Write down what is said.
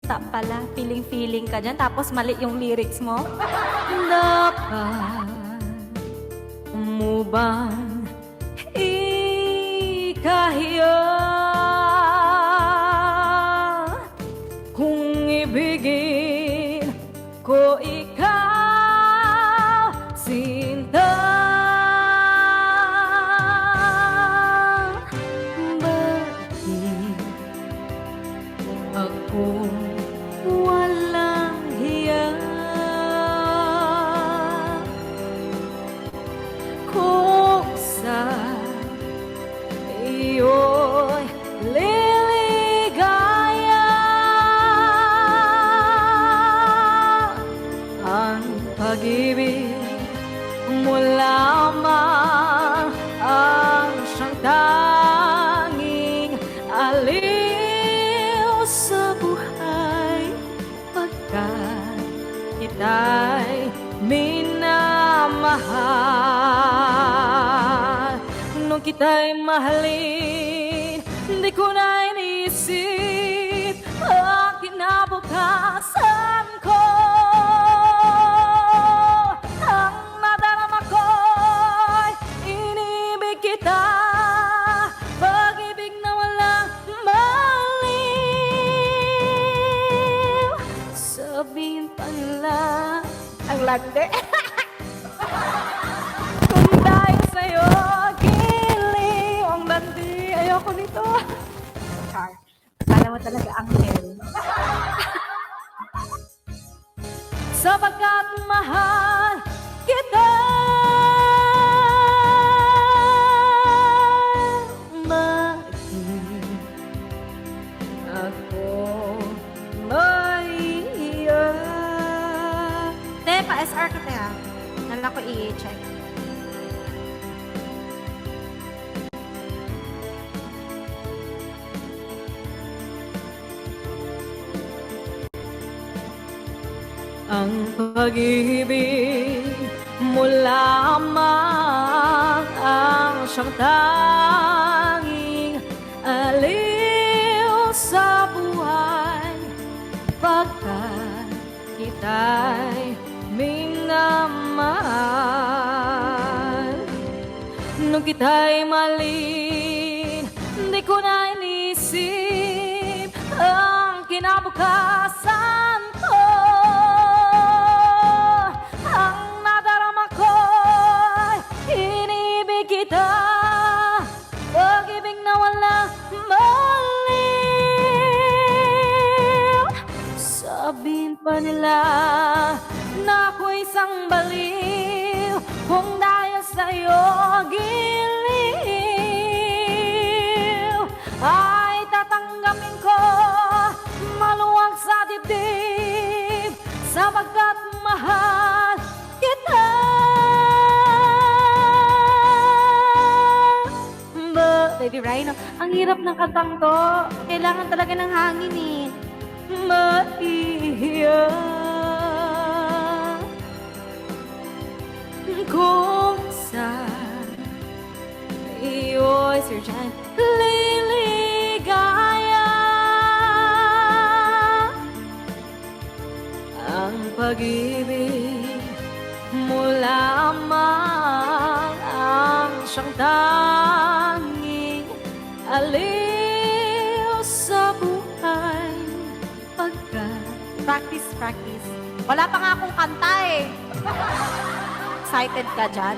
pala, feeling-feeling ka dyan, tapos mali yung lyrics mo. Dapat mo bang ikahiya kung ibigin ko ikaw, sinta? Bakit ako walang hiya kung sa iyo'y liligaya? Ang pag-ibig mo lamang ang siyang tanging aliw sa buhay, pagkat kita'y minamahal. Nung kita'y mahalin, di ko na inisip ang kinabukasan ko. Ang nadarama ko'y inibig kita, pag-ibig na walang maliw. Sabihin pa nila ang lagde. Kung dahil sa'yo, giliw ang landi. Ayoko nito. Char. Kala mo talaga anghel. Sapagkat mahal kita, bakit ako maiiyak? Te, pa-SR ka, te, ha? Nala ko i-check. Ang pag-ibig mo lamang ang siyang tanging aliw sa buhay, pagkat kita'y minamahal. Nung kita'y malin, di ko na inisip ang kinabukasan ko. Ang nadarama ko'y inibig kita, pag-ibig na walang maliw. Sabihin pa nila na ako'y isang baliw, kung dahil sa'yo giliw, ay tatanggapin ko maluwag sa dibdib, sapagkat mahal kita. Baby Rhino, ang hirap ng kantang to. Kailangan talaga ng hangin eh. Maiiyak kung sa iyo'y Sir Jan liligaya. Ang pag-ibig mo lamang ang siyang tanging aliw sa buhay, pagkat practice. Wala pa nga akong kanta eh. Excited ka dyan?